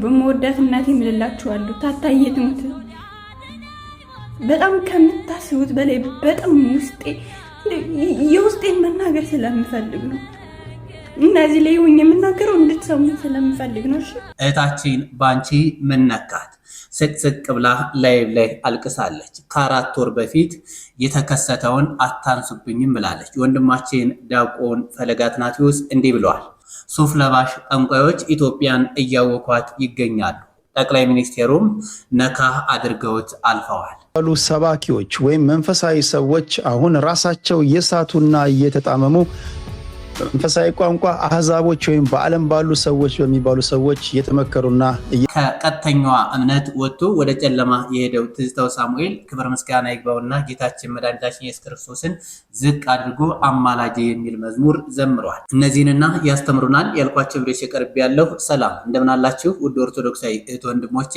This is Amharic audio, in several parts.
በመወዳት እናቴ ምልላችኋለሁ ታታየትሙት በጣም ከምታስቡት በላይ በጣም ውስጤ የውስጤን መናገር ስለምፈልግ ነው። እነዚህ ላይ ሆኜ የምናገረው እንድትሰሙ ስለምፈልግ ነው። እሺ እህታችን ባንቺ ምን ነካት? ስቅስቅ ብላ ላይ አልቅሳለች። ከ4 ወር በፊት የተከሰተውን አታንሱብኝም ብላለች። ወንድማችን ዲያቆን ፈለገ አትናቴዎስ እንዲህ ብለዋል። ሱፍ ለባሽ ጠንቋዮች ኢትዮጵያን እያወኳት ይገኛሉ። ጠቅላይ ሚኒስቴሩም ነካ አድርገውት አልፈዋል። ሰባኪዎች ወይም መንፈሳዊ ሰዎች አሁን ራሳቸው እየሳቱና እየተጣመሙ መንፈሳዊ ቋንቋ አህዛቦች ወይም በዓለም ባሉ ሰዎች በሚባሉ ሰዎች እየተመከሩና ከቀጥተኛዋ እምነት ወጥቶ ወደ ጨለማ የሄደው ትዝታው ሳሙኤል ክብር ምስጋና ይግባውና ጌታችን መድኃኒታችን ኢየሱስ ክርስቶስን ዝቅ አድርጎ አማላጄ የሚል መዝሙር ዘምሯል። እነዚህንና ያስተምሩናል ያልኳቸው ቪዲዮዎች የቀርብ ያለው ሰላም እንደምን አላችሁ ውድ ኦርቶዶክሳዊ እህት ወንድሞቼ፣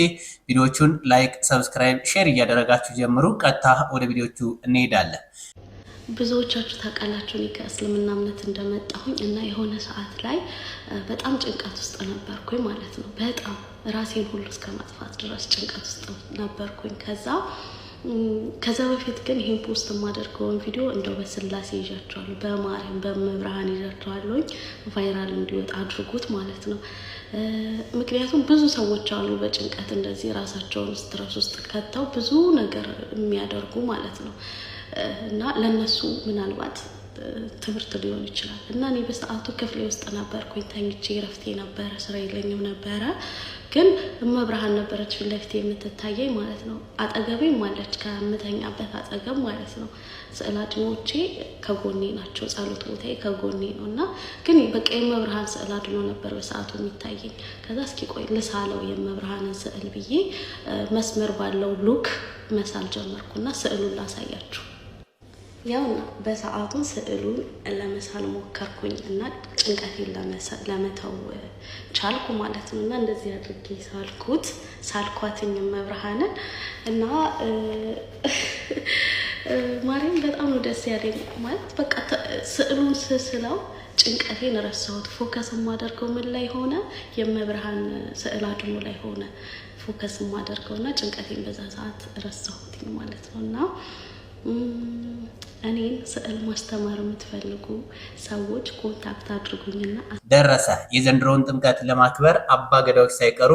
ቪዲዮቹን ላይክ፣ ሰብስክራይብ፣ ሼር እያደረጋችሁ ጀምሩ። ቀጥታ ወደ ቪዲዮቹ እንሄዳለን። ብዙዎቻችሁ ታውቃላችሁ እኔ ከእስልምና እምነት እንደመጣሁኝ እና የሆነ ሰዓት ላይ በጣም ጭንቀት ውስጥ ነበርኩኝ ማለት ነው። በጣም ራሴን ሁሉ እስከ ማጥፋት ድረስ ጭንቀት ውስጥ ነበርኩኝ። ከዛ በፊት ግን ይሄን ፖስት የማደርገውን ቪዲዮ እንደው በስላሴ ይዣቸዋለሁ፣ በማርያም በመብርሃን ይዣቸዋለሁኝ፣ ቫይራል እንዲወጣ አድርጉት ማለት ነው። ምክንያቱም ብዙ ሰዎች አሉ በጭንቀት እንደዚህ ራሳቸውን ስትረስ ውስጥ ከተው ብዙ ነገር የሚያደርጉ ማለት ነው። እና ለነሱ ምናልባት ትምህርት ሊሆን ይችላል። እና እኔ በሰዓቱ ክፍሌ ውስጥ ነበርኩኝ፣ ተኝቼ ረፍቴ ነበረ፣ ስራ የለኝም ነበረ። ግን እመብርሃን ነበረች ፊት ለፊቴ የምትታየኝ ማለት ነው። አጠገቤም አለች፣ ከምተኛበት አጠገብ ማለት ነው። ስዕል አድኖቼ ከጎኔ ናቸው፣ ጸሎት ቦታዬ ከጎኔ ነው። እና ግን በቃ የመብርሃን ስዕል አድኖ ነበር በሰዓቱ የሚታየኝ። ከዛ እስኪ ቆይ ልሳለው የመብርሃንን ስዕል ብዬ መስመር ባለው ሉክ መሳል ጀመርኩና ስዕሉን ላሳያችሁ። ያውና በሰዓቱ ስዕሉን ለመሳል ሞከርኩኝ እና ጭንቀቴን ለመተው ቻልኩ ማለት ነው። እና እንደዚህ አድርጌ ሳልኳትኝ መብርሃንን እና ማርያም በጣም ነው ደስ ያለኝ ማለት በቃ ስዕሉን ስስለው ጭንቀቴን ረሳሁት። ፎከስ የማደርገው ምን ላይ ሆነ? የመብርሃን ስዕል አድኖ ላይ ሆነ ፎከስ የማደርገውና ጭንቀቴን በዛ ሰዓት ረሳሁት ማለት ነው። እና እኔን ስዕል ማስተማር የምትፈልጉ ሰዎች ኮንታክት አድርጉኝና ደረሰ። የዘንድሮውን ጥምቀት ለማክበር አባ ገዳዎች ሳይቀሩ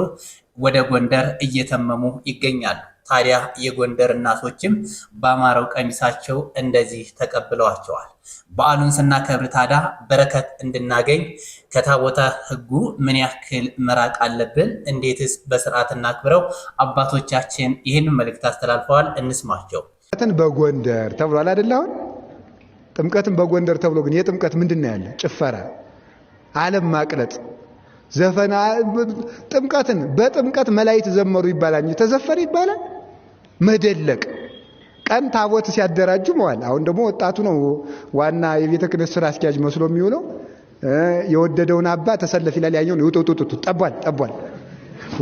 ወደ ጎንደር እየተመሙ ይገኛሉ። ታዲያ የጎንደር እናቶችም በአማረው ቀሚሳቸው እንደዚህ ተቀብለዋቸዋል። በዓሉን ስናከብር ታዲያ በረከት እንድናገኝ ከታቦተ ሕጉ ምን ያክል መራቅ አለብን? እንዴትስ በስርዓት እናክብረው? አባቶቻችን ይህንን መልእክት አስተላልፈዋል። እንስማቸው። ጥምቀትን በጎንደር ተብሏል አይደል? አሁን ጥምቀትን በጎንደር ተብሎ ግን የጥምቀት ምንድን ነው ያለ? ጭፈራ፣ ዓለም ማቅለጥ፣ ዘፈና። ጥምቀትን በጥምቀት መላእክት ዘመሩ ይባላል እንጂ ተዘፈረ ይባላል? መደለቅ፣ ቀን ታቦት ሲያደራጁ መዋል። አሁን ደግሞ ወጣቱ ነው ዋና የቤተ ክህነት ስራ አስኪያጅ መስሎ የሚውለው። የወደደውን አባ ተሰለፍ ይላል፣ ያኛውን ይውጡጡጡ ጠቧል።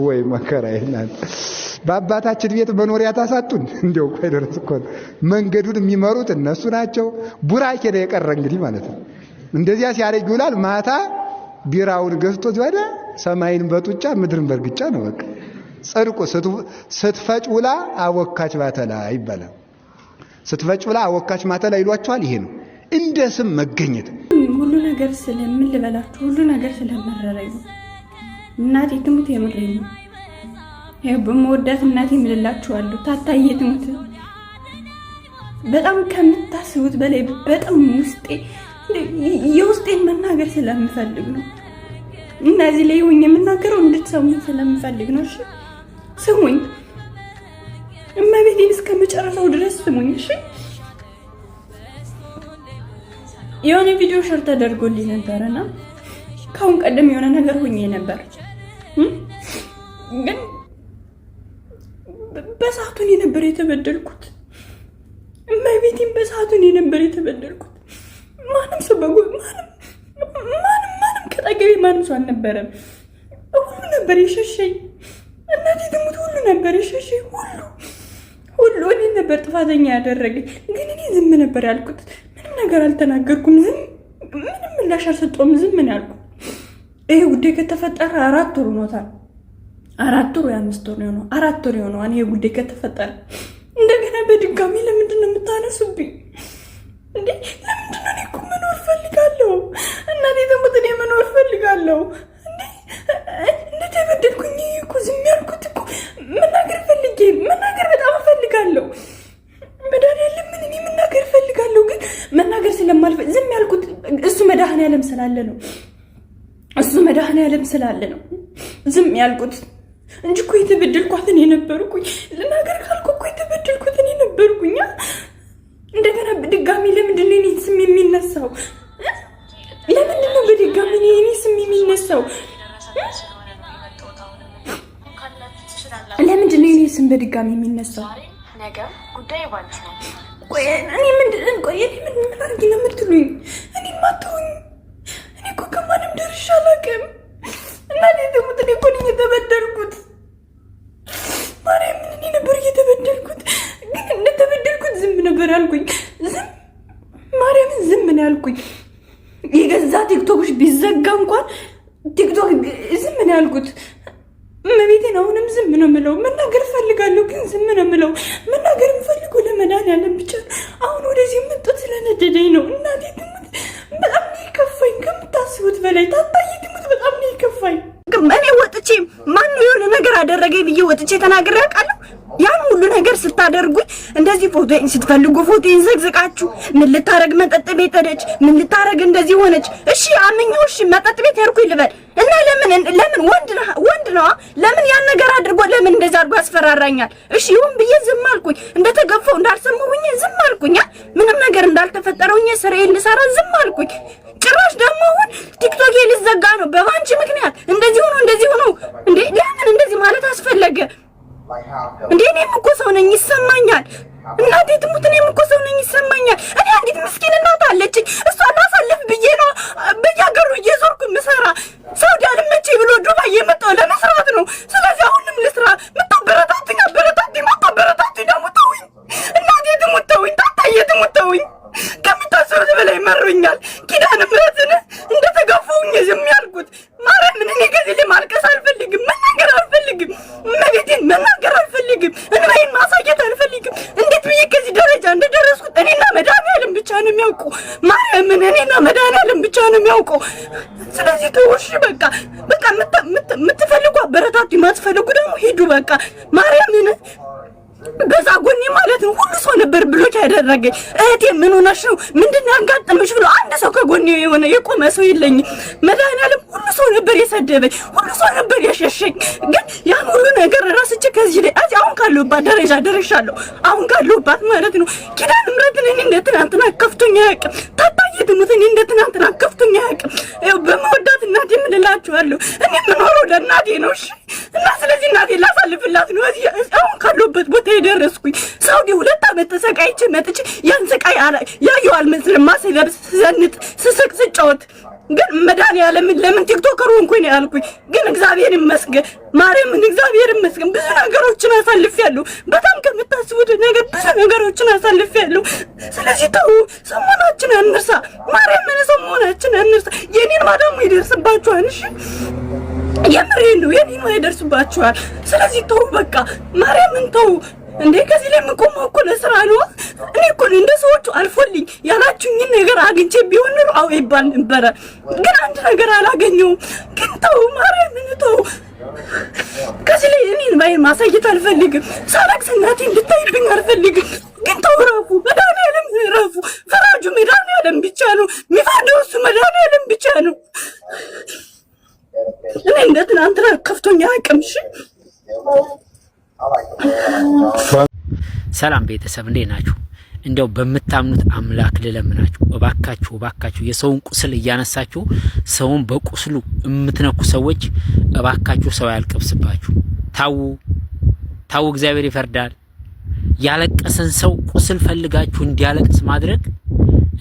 ወይ መከራ ይላል። በአባታችን ቤት መኖሪያ ታሳጡን። እንደው ቆይ ድረስ እኮ መንገዱን የሚመሩት እነሱ ናቸው። ቡራኬ ነው የቀረ እንግዲህ ማለት ነው። እንደዚያ ሲያረግ ይውላል። ማታ ቢራውን ገዝቶ ወደ ሰማይን በጡጫ ምድርን በርግጫ ነው በቃ ጽድቁ። ስትፈጭ ውላ አወካች ማተላ ይባላል። ስትፈጭ ውላ አወካች ማተላ ይሏቸዋል። ይሄ ነው እንደ ስም መገኘት። ሁሉ ነገር ስለምን ልበላችሁ፣ ሁሉ ነገር ስለመረረኝ እናቴ ትሙት የምረኝ ነው። በመወዳት እናቴ ምልላችኋለሁ ታታየትሙት በጣም ከምታስቡት በላይ በጣም ውስጤ የውስጤን መናገር ስለምፈልግ ነው። እነዚህ ላይ ሆኜ የምናገረው እንድትሰሙ ስለምፈልግ ነው። እሺ ስሙኝ፣ እመቤቴን እስከ መጨረሻው ድረስ ስሙኝ። እሺ የሆነ ቪዲዮ ሸር ተደርጎልኝ ነበርና ካሁን ቀደም የሆነ ነገር ሆኜ ነበር፣ ግን በሰዓቱን የነበር የተበደልኩት። እመቤቴን በሰዓቱን የነበር የተበደልኩት። ማንም ሰው ማንም ከጠገቤ ማንም ሰው አልነበረም። ሁሉ ነበር የሸሸኝ። እናቴ ትሙት ሁሉ ነበር የሸሸኝ። ሁሉ እኔ ነበር ጥፋተኛ ያደረገኝ። ግን እኔ ዝም ነበር ያልኩት። ምንም ነገር አልተናገርኩም። ምንም ምላሽ አልሰጠሁም። ዝም ነው ያልኩት። ይሄ ጉዳይ ከተፈጠረ 4 ወር ሆኖታል። 4 ወር 5 ወር ነው 4 ወር ነው። እኔ ጉዳይ ከተፈጠረ እንደገና በድጋሚ ለምንድን ነው የምታነሱብኝ እንዴ? ለምንድን ነው? እኔ እኮ መኖር ፈልጋለሁ። እናቴ ተሞት እኔ መኖር ፈልጋለሁ እንዴ? እንደተበደልኩኝ እኮ ዝም ያልኩት እኮ መናገር በጣም ፈልጋለሁ። መድኃኒዓለም እኔ መናገር ፈልጋለሁ፣ ግን መናገር ስለማልፈልግ ዝም ያልኩት እሱ መድኃኒዓለም ስላለ ነው። ዝም ያልኩት እንጂ እኮ የተበደልኳት እኔ ነበርኩኝ። ልናገር ካልኩ እኮ የተበደልኩት እኔ ነበርኩኝ። እንደገና በድጋሚ ለምንድን ነው የኔ ስም የሚነሳው? ለምንድን ነው በድጋሚ የኔ ስም የሚነሳው? ለምንድን ነው የኔ ስም በድጋሚ የሚነሳው? ነገ ጉዳይ ባንቺ ነው። እኔ ምን አድርጊ ነው የምትሉኝ? እኔ ማተውኝ። እኔ እኮ ከማንም ደርሼ አላውቅም። እናቴ ትሙት፣ እኔ እኮ ነኝ የተበደልኩት። ማርያምን እኔ ነበር የተበደልኩት፣ ግን እንደተበደልኩት ዝም ነበር ያልኩኝ። ማርያምን ዝም ነው ያልኩኝ። የገዛ ቲክቶክሽ ቢዘጋ እንኳን ቲክቶክ ዝም ነው ያልኩት። እመቤቴን አሁንም ዝም ነው የምለው። መናገር ፈልጋለሁ፣ ግን ዝም ነው የምለው። መናገር የምፈልገው ለመድኃኒዓለም ብቻ ነው። አሁን ወደዚህ የመጡት ስለነደደኝ ነው። እናቴ ትሙት፣ በጣም ነው የከፋኝ ከምታስቡት በላይ። ታጣዬ ትሙት፣ በጣም ነው የከፋኝ። እኔ ወጥቼ ማነው የሆነ ነገር አደረገኝ ብዬ ወጥቼ ተናግሬ አውቃለሁ? ያን ሁሉ ነገር ስታደርጉኝ እንደዚህ ፎቶዬን ስትፈልጉ ፎቶዬን ዘግዝቃችሁ ምን ልታረግ መጠጥ ቤት ሄደች፣ ምን ልታረግ እንደዚህ ሆነች። እሺ አምኜው፣ እሺ መጠጥ ቤት ሄድኩኝ ልበል እና ለምን ወንድ ነው ለምን ያን ነገር አድርጎ ለምን እንደዛ አድርጎ ያስፈራራኛል? እሺ ይሁን ብዬ ዝም አልኩኝ። እንደተገፋው እንዳልሰማሁኝ ዝም አልኩኝ። ምንም ነገር እንዳልተፈጠረውኝ ስራዬን ልሰራ ዝም አልኩኝ። ጭራሽ ደግሞ አሁን ቲክቶክ ልዘጋ ነው በባንቺ ምክንያት። እንደዚህ ሆኖ እንዴ ለምን እንደዚህ ማለት አስፈለገ እንዴ? እኔም እኮ ሰው ነኝ፣ ይሰማኛል። እናቴ ትሙት፣ እኔም እኮ ሰው ነኝ፣ ይሰማኛል። እኔ አንዲት ምስኪን እናት አለችኝ። እሷን ላሳልፍ ብዬ ነው በየሀገሩ እየዞርኩ ምሰራ። ሳውዲ አልመቼ ብሎ ዱባይ የመጣው ለመስራት ነው። ስለዚህ አሁንም ልስራ። ምታበረታቱኝ ደግሞ ተውኝ። እናቴ ትሙት ተውኝ፣ ታታዬ ትሙት ተውኝ። ከሚታሰሩት በላይ መሮኛል። ኪዳነ ምሕረትን እንደተገፋውኝ ዝም ያልኩት ማርያምን። እኔ ከዚህ ላይ ማልቀስ አልፈልግም፣ መናገር አልፈልግም፣ እመቤቴን መናገር አልፈልግም፣ እንባዬን ማሳየት አልፈልግም። እንዴት ብዬ ከዚህ ደረጃ እንደደረስኩት እኔና መድኃኒዓለም ብቻ ነው የሚያውቁ። ማርያምን እኔና መድኃኒዓለም ብቻ ነው የሚያውቁ። ስለዚህ ተወሽ በቃ የምትፈልጉ አበረታቱ፣ የማትፈልጉ ደግሞ ሂዱ በቃ ማርያምን። በዛ ጎኔ ማለት ነው ሁሉ ሰው ነበር ብሎክ ያደረገኝ። እህቴ ምን ሆነሽ ነው? ምንድነው ያጋጠመሽ ብሎ አንድ ሰው ከጎኔ የሆነ የቆመ ሰው የለኝም። መድኃኒዓለም ሁሉ ሰው ነበር የሰደበኝ፣ ሁሉ ሰው ነበር ያሸሸኝ። ግን ያን ሁሉ ነገር ረስቼ ከዚህ ላይ አሁን ካለሁባት ደረጃ ደርሻለሁ። አሁን ካለሁባት ማለት ነው ኪዳነ ምሕረትን እኔ እንደ ትናንትና ከፍቶኝ አያውቅም። ታጣዬ ትሙት፣ እኔ እንደ ትናንትና ከፍቶኝ አያውቅም። ይኸው በመወዳት እናቴ ምን እላችኋለሁ፣ እኔ የምኖረው ለእናቴ ነው። እሺ እና ስለዚህ እናቴ ላሳልፍላት ነው አሁን ካለሁበት ቦታ የደረስኩኝ። ሳውዲ 2 ዓመት ተሰቃይቼ መጥቼ ያን ስቃይ ያየው አልመስልም። ማስለብስ ዘንጥ ስስቅ ስጫወት ግን መድኃኒዓለም ለምን ቲክቶከር ሆንኩኝ ነው ያልኩኝ። ግን እግዚአብሔር ይመስገን ማርያምን፣ እግዚአብሔር ይመስገን ብዙ ነገሮችን አሳልፌያለሁ። በጣም ከምታስቡት ነገር ብዙ ነገሮችን አሳልፌያለሁ። ስለዚህ ተው፣ ሰሞናችን አንርሳ። ማርያምን ሰሞናችን አንርሳ። የኔን ማዳሙ ይደርስባችኋል። እሺ የምሬን ነው፣ የኔን ይደርስባችኋል። ስለዚህ ተው በቃ ማርያምን ተው። እንዴ ከዚህ ላይ የምቆመው እኮ ለስራ ነው። እኔ እኮ እንደ ሰዎቹ አልፎልኝ ያላችሁኝን ነገር አግኝቼ ቢሆን ኖሮ አዎ ይባል ነበረ። ግን አንድ ነገር አላገኘሁም። ግን ተው ማርያምን ተው። ከዚህ ላይ እኔን ባይ ማሳየት አልፈልግም። ሳላክስ እናቴ እንድታይብኝ አልፈልግም። ግን ተው ረፉ፣ መድኃኒዓለም ረፉ። ፈራጁ መድኃኒዓለም ብቻ ነው፣ የሚፈርደው እሱ መድኃኒዓለም ብቻ ነው። እኔ እንደ ትናንትና ከፍቶኛ አቅምሽ ሰላም ቤተሰብ እንዴት ናችሁ? እንደው በምታምኑት አምላክ ልለምናችሁ እባካችሁ የሰውን ቁስል እያነሳችሁ ሰውን በቁስሉ የምትነኩ ሰዎች እባካችሁ ሰው ያልቀብስባችሁ። ታው እግዚአብሔር ይፈርዳል። ያለቀሰን ሰው ቁስል ፈልጋችሁ እንዲያለቅስ ማድረግ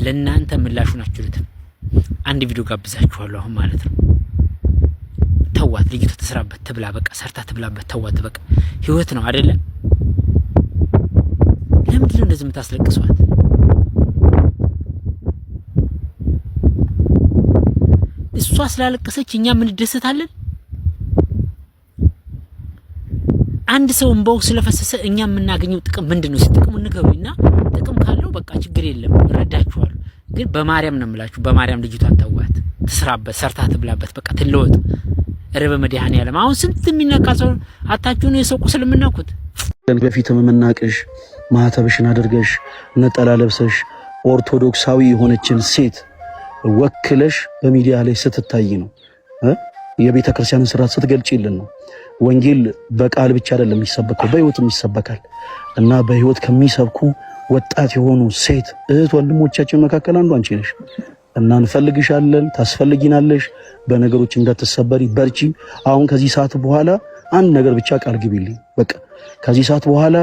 ለእናንተ ምላሹን አትችሉትም። አንድ ቪዲዮ ጋብዛችኋለሁ አሁን ማለት ነው። ተዋት፣ ልጅቷ ተስራበት ትብላ፣ በቃ ሰርታ ትብላበት። ተዋት በቃ ህይወት ነው አይደለ? ለምንድን ነው እንደዚህ የምታስለቅሷት? እሷ ስላለቀሰች እኛ ምን ደሰታለን? አንድ ሰው እንባው ስለፈሰሰ እኛ የምናገኘው ጥቅም ምንድነው? ጥቅሙን ንገሩኝና ጥቅም ካለው በቃ ችግር የለም እረዳችኋለሁ። ግን በማርያም ነው የምላችሁ፣ በማርያም ልጅቷን ተዋት፣ ትስራበት፣ ሰርታ ትብላበት፣ በቃ ትለወጥ። ረበ መድኃኔዓለም አሁን ስንት የሚነካ ሰው አታችሁ ነው የሰው ቁስል የምናኩት። በፊትም የምናቅሽ ማህተብሽን አድርገሽ ነጠላ ለብሰሽ ኦርቶዶክሳዊ የሆነችን ሴት ወክለሽ በሚዲያ ላይ ስትታይ ነው። የቤተ ክርስቲያንን ስርዓት ስትገልጪልን ነው። ወንጌል በቃል ብቻ አይደለም የሚሰበከው፣ በህይወትም ይሰበካል እና በህይወት ከሚሰብኩ ወጣት የሆኑ ሴት እህት ወንድሞቻችን መካከል አንዱ አንቺ ነሽ እና እንፈልግሻለን፣ ታስፈልጊናለሽ። በነገሮች እንዳትሰበሪ በርቺ። አሁን ከዚህ ሰዓት በኋላ አንድ ነገር ብቻ ቃል ግቢልኝ። በቃ ከዚህ ሰዓት በኋላ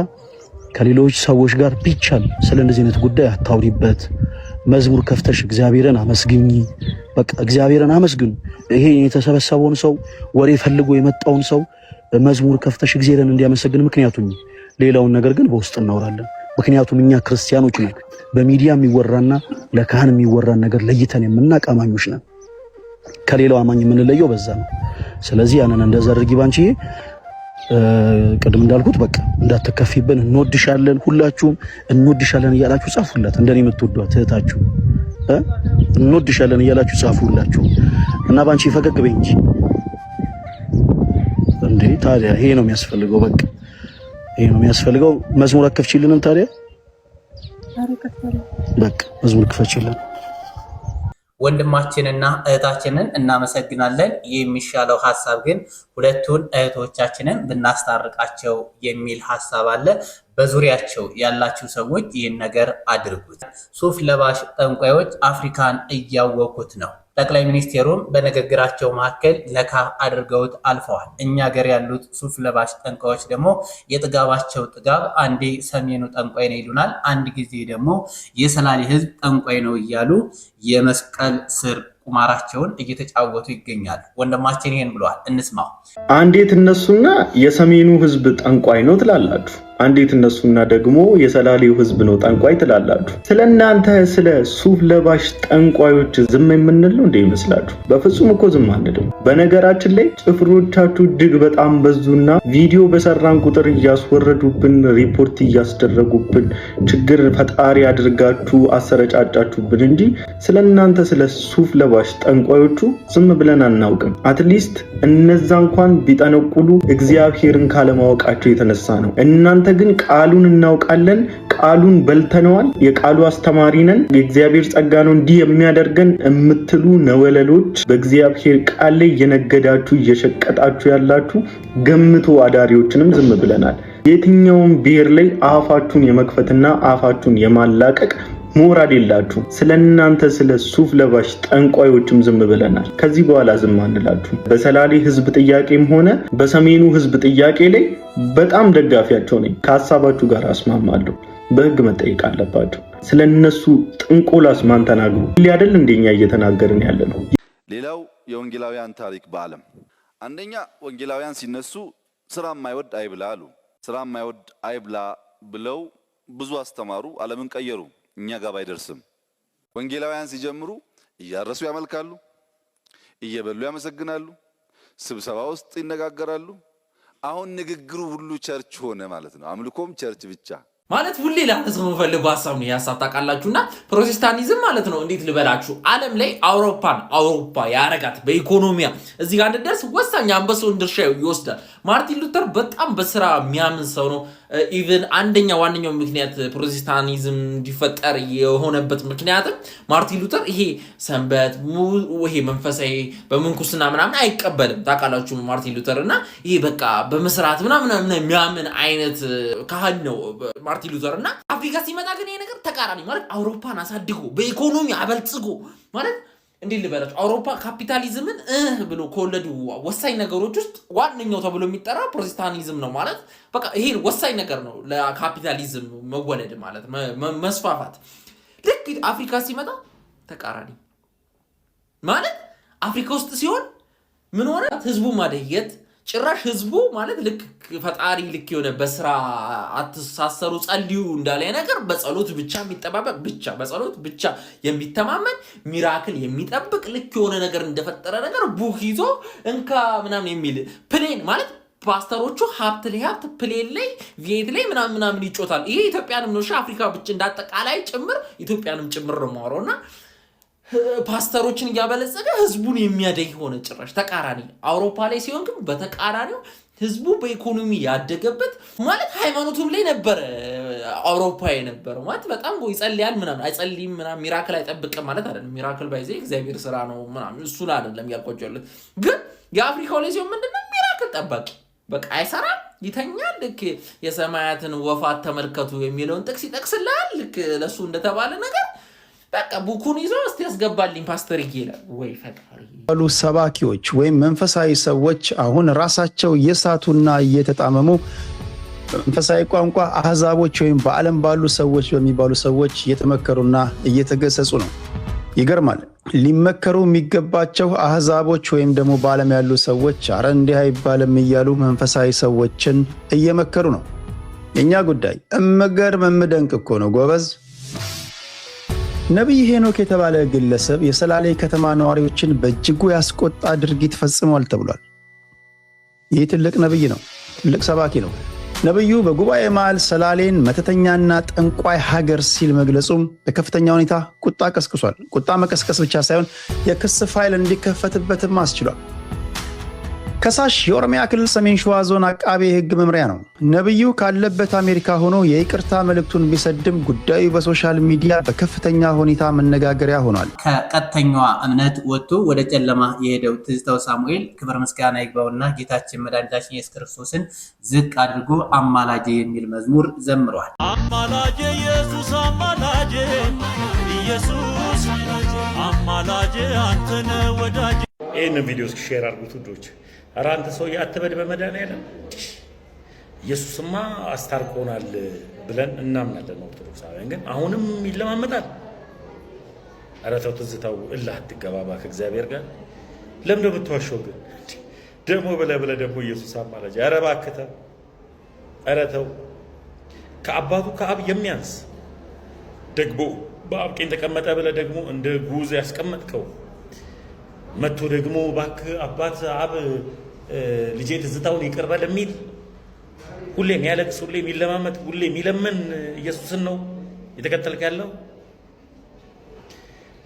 ከሌሎች ሰዎች ጋር ቢቻል ስለ እንደዚህ አይነት ጉዳይ አታውሪበት። መዝሙር ከፍተሽ እግዚአብሔርን አመስግኝ። በቃ እግዚአብሔርን አመስግኑ። ይሄ የተሰበሰበውን ሰው ወሬ ፈልጎ የመጣውን ሰው መዝሙር ከፍተሽ እግዚአብሔርን እንዲያመሰግን ምክንያቱም፣ ሌላውን ነገር ግን በውስጥ እናወራለን። ምክንያቱም እኛ ክርስቲያኖች ነን። በሚዲያ የሚወራና ለካህን የሚወራን ነገር ለይተን የምናውቅ አማኞች ነን። ከሌላው አማኝ የምንለየው በዛ ነው። ስለዚህ ያንን እንደዛ አድርጊ ባንቺ። ቅድም እንዳልኩት በቃ እንዳትከፊብን፣ እንወድሻለን፣ ሁላችሁም እንወድሻለን እያላችሁ ጻፉላት። እንደኔ የምትወዷት እህታችሁ እንወድሻለን እያላችሁ ጻፉላችሁ እና ባንቺ ፈገግ በይ እንጂ እንዴ! ታዲያ ይሄ ነው የሚያስፈልገው። በቃ ይሄ ነው የሚያስፈልገው። መዝሙር አከፍቺልን ታዲያ። በቃ መዝሙር ክፈችልን። ወንድማችንና እህታችንን እናመሰግናለን። የሚሻለው ሐሳብ ግን ሁለቱን እህቶቻችንን ብናስታርቃቸው የሚል ሐሳብ አለ። በዙሪያቸው ያላችሁ ሰዎች ይህን ነገር አድርጉት። ሱፍ ለባሽ ጠንቋዮች አፍሪካን እያወቁት ነው። ጠቅላይ ሚኒስቴሩም በንግግራቸው መካከል ነካ አድርገውት አልፈዋል። እኛ ሀገር ያሉት ሱፍ ለባሽ ጠንቋዮች ደግሞ የጥጋባቸው ጥጋብ አንዴ ሰሜኑ ጠንቋይ ነው ይሉናል፣ አንድ ጊዜ ደግሞ የሰላሌ ሕዝብ ጠንቋይ ነው እያሉ የመስቀል ስር ቁማራቸውን እየተጫወቱ ይገኛሉ። ወንድማችን ይሄን ብለዋል፣ እንስማው። አንዴት እነሱና የሰሜኑ ሕዝብ ጠንቋይ ነው ትላላችሁ፣ አንዴት እነሱና ደግሞ የሰላሌው ሕዝብ ነው ጠንቋይ ትላላችሁ። ስለናንተ ስለ ሱፍ ለባሽ ጠንቋዮች ዝም የምንል ነው እንደ ይመስላችሁ? በፍጹም እኮ ዝም አንልም። በነገራችን ላይ ጭፍሮቻችሁ እጅግ በጣም በዙና ቪዲዮ በሰራን ቁጥር እያስወረዱብን፣ ሪፖርት እያስደረጉብን፣ ችግር ፈጣሪ አድርጋችሁ አሰረጫጫችሁብን እንጂ ስለናንተ ስለ ሱፍ ለባሽ ጠንቋዮቹ ዝም ብለን አናውቅም። አትሊስት እነዛ እንኳን ቢጠነቁሉ እግዚአብሔርን ካለማወቃቸው የተነሳ ነው። እናንተ ግን ቃሉን እናውቃለን፣ ቃሉን በልተነዋል፣ የቃሉ አስተማሪ ነን፣ የእግዚአብሔር ጸጋ ነው እንዲህ የሚያደርገን የምትሉ ነወለሎች በእግዚአብሔር ቃል ላይ እየነገዳችሁ እየሸቀጣችሁ ያላችሁ ገምቶ አዳሪዎችንም ዝም ብለናል። የትኛውም ብሔር ላይ አፋችሁን የመክፈትና አፋችሁን የማላቀቅ ሞራል የላችሁ። ስለናንተ ስለ ሱፍ ለባሽ ጠንቋዮችም ዝም ብለናል። ከዚህ በኋላ ዝም አንላችሁ። በሰላሌ ሕዝብ ጥያቄም ሆነ በሰሜኑ ሕዝብ ጥያቄ ላይ በጣም ደጋፊያቸው ነኝ። ከሀሳባችሁ ጋር አስማማለሁ። በሕግ መጠየቅ አለባቸው። ስለነሱ ጥንቆላስ ማን ተናግሩ? ሊያደል እንደኛ እየተናገርን ያለ ነው። ሌላው የወንጌላውያን ታሪክ በዓለም አንደኛ ወንጌላውያን ሲነሱ ስራ የማይወድ አይብላ አሉ። ስራ የማይወድ አይብላ ብለው ብዙ አስተማሩ፣ ዓለምን ቀየሩ። እኛ ጋር ባይደርስም ወንጌላውያን ሲጀምሩ እያረሱ ያመልካሉ፣ እየበሉ ያመሰግናሉ፣ ስብሰባ ውስጥ ይነጋገራሉ። አሁን ንግግሩ ሁሉ ቸርች ሆነ ማለት ነው። አምልኮም ቸርች ብቻ ማለት ሁሌ ላነሳው የምፈልገው ሀሳብ ነው። ያሳብ ታውቃላችሁና ፕሮቴስታንቲዝም ማለት ነው እንዴት ልበላችሁ ዓለም ላይ አውሮፓ ያረጋት በኢኮኖሚያ እዚህ ጋር እንደርስ ወሳኝ አንበሳውን ድርሻ ይወስዳል። ማርቲን ሉተር በጣም በስራ የሚያምን ሰው ነው። ኢቭን አንደኛ ዋነኛው ምክንያት ፕሮቴስታንቲዝም እንዲፈጠር የሆነበት ምክንያትም ማርቲን ሉተር ይሄ ሰንበት ይሄ መንፈሳዊ በምንኩስና ምናምን አይቀበልም ታውቃላችሁ ማርቲን ሉተር እና ይሄ በቃ በመስራት ምናምን የሚያምን አይነት ካህን ነው ማርቲን ሉተር እና አፍሪካ ሲመጣ ግን ይሄ ነገር ተቃራኒ ማለት አውሮፓን አሳድጎ በኢኮኖሚ አበልጽጎ ማለት እንዴ ልበላችሁ አውሮፓ ካፒታሊዝምን ብሎ ከወለዱ ወሳኝ ነገሮች ውስጥ ዋነኛው ተብሎ የሚጠራ ፕሮቴስታንቲዝም ነው ማለት በቃ ይሄ ወሳኝ ነገር ነው ለካፒታሊዝም መወለድ ማለት መስፋፋት። ልክ አፍሪካ ሲመጣ ተቃራኒ ማለት አፍሪካ ውስጥ ሲሆን ምን ሆነ? ህዝቡ ማደየት ጭራሽ ህዝቡ ማለት ልክ ፈጣሪ ልክ የሆነ በስራ አትሳሰሩ ጸልዩ እንዳለ ነገር በጸሎት ብቻ የሚጠባበቅ ብቻ በጸሎት ብቻ የሚተማመን ሚራክል የሚጠብቅ ልክ የሆነ ነገር እንደፈጠረ ነገር ቡክ ይዞ እንካ ምናምን የሚል ፕሌን ማለት ፓስተሮቹ ሀብት ለሀብት ፕሌን ላይ ቪኤት ላይ ምናምን ይጮታል። ይሄ ኢትዮጵያንም ነው አፍሪካ ብቻ እንዳጠቃላይ ጭምር ኢትዮጵያንም ጭምር ነው ማወራውና ፓስተሮችን እያበለጸገ ህዝቡን የሚያደይ ሆነ ጭራሽ ተቃራኒ። አውሮፓ ላይ ሲሆን ግን በተቃራኒው ህዝቡ በኢኮኖሚ ያደገበት ማለት ሃይማኖቱም ላይ ነበር አውሮፓ የነበረው ማለት በጣም ይጸልያል ምናምን አይጸልይም ምናምን ሚራክል አይጠብቅም ማለት አይደለም። ሚራክል ባይዘ እግዚአብሔር ስራ ነው ምናምን እሱን አይደለም ያልቆጨለት። ግን የአፍሪካው ላይ ሲሆን ምንድነው ሚራክል ጠባቂ በቃ አይሰራም ይተኛል። ልክ የሰማያትን ወፋት ተመልከቱ የሚለውን ጥቅስ ይጠቅስልሃል። ልክ ለሱ እንደተባለ ነገር በቃ ቡኩን ይዞ እስቲ ያስገባልኝ ፓስተር ይላል ወይ ፈጣሪ ያሉ ሰባኪዎች ወይም መንፈሳዊ ሰዎች አሁን ራሳቸው እየሳቱና እየተጣመሙ መንፈሳዊ ቋንቋ አህዛቦች ወይም በዓለም ባሉ ሰዎች በሚባሉ ሰዎች እየተመከሩና እየተገሰጹ ነው። ይገርማል። ሊመከሩ የሚገባቸው አህዛቦች ወይም ደግሞ በዓለም ያሉ ሰዎች አረ እንዲህ አይባልም እያሉ መንፈሳዊ ሰዎችን እየመከሩ ነው። የኛ ጉዳይ እምገርም እምደንቅ እኮ ነው ጎበዝ። ነቢይ ሄኖክ የተባለ ግለሰብ የሰላሌ ከተማ ነዋሪዎችን በእጅጉ ያስቆጣ ድርጊት ፈጽሟል ተብሏል። ይህ ትልቅ ነቢይ ነው፣ ትልቅ ሰባኪ ነው። ነቢዩ በጉባኤ መሃል ሰላሌን መተተኛና ጠንቋይ ሀገር ሲል መግለጹም በከፍተኛ ሁኔታ ቁጣ ቀስቅሷል። ቁጣ መቀስቀስ ብቻ ሳይሆን የክስ ፋይል እንዲከፈትበትም አስችሏል። ከሳሽ የኦሮሚያ ክልል ሰሜን ሸዋ ዞን አቃቤ ሕግ መምሪያ ነው። ነቢዩ ካለበት አሜሪካ ሆኖ የይቅርታ መልእክቱን ቢሰድም ጉዳዩ በሶሻል ሚዲያ በከፍተኛ ሁኔታ መነጋገሪያ ሆኗል። ከቀጥተኛዋ እምነት ወጥቶ ወደ ጨለማ የሄደው ትዝታው ሳሙኤል ክብር ምስጋና ይግባውና ጌታችን መድኃኒታችን ኢየሱስ ክርስቶስን ዝቅ አድርጎ አማላጄ የሚል መዝሙር ዘምሯል። አማላጄ ኢየሱስ አማላጄ ኢየሱስ አማላጄ አንተነ ወዳጄ። ይህንን ቪዲዮ ሼር አድርጉት ውዶች። ኧረ አንተ ሰውዬ አትበድ በመድኃኒዓለም ኢየሱስማ አስታርቆናል ብለን እናምናለን ኦርቶዶክሳውያን። ግን አሁንም ይለማመጣል። ኧረ ተው ትዝታው እልህ አትገባ እባክህ እግዚአብሔር ጋር ለምን የምትዋሸው ግን ደግሞ ብለህ ደግሞ ኢየሱስ አማላጅ። ኧረ እባክህ ተው፣ ኧረ ተው። ከአባቱ ከአብ የሚያንስ ደግሞ በአብ ቀኝ ተቀመጠ ብለህ ደግሞ እንደ ጉዝ ያስቀመጥከው መጥቶ ደግሞ እባክህ አባት አብ ልጄ ትዝታውን ይቅር በል የሚል ሁሌ የሚያለቅስ ሁሌ የሚለማመጥ ሁሌ የሚለምን ኢየሱስን ነው የተከተልክ ያለው።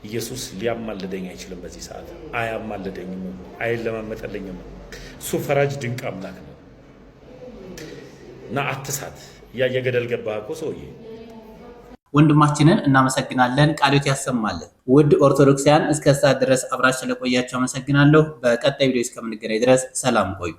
ኢየሱስ ሊያማልደኝ አይችልም። በዚህ ሰዓት አያማልደኝም፣ አይለማመጠልኝም። እሱ ፈራጅ ድንቅ አምላክ ነው እና አትሳት። እያየገደል ገባህ እኮ ሰውዬ። ወንድማችንን እናመሰግናለን። ቃሎት ያሰማልን። ውድ ኦርቶዶክሳውያን እስከ ሰዓት ድረስ አብራችሁ ስለቆያችሁ አመሰግናለሁ። በቀጣይ ቪዲዮ እስከምንገናኝ ድረስ ሰላም ቆዩ።